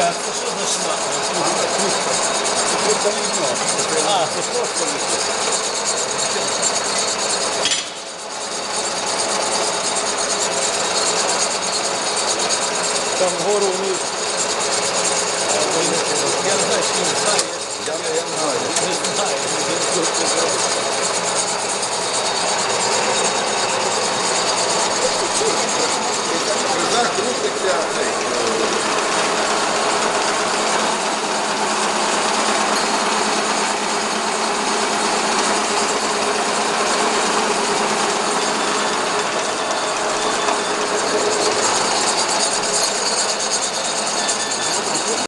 А це що за шмат? Це вікно. А, це просто вікно. Там вгору вниз. Я не знаю, чи він знає. Я не знаю. Не знаю.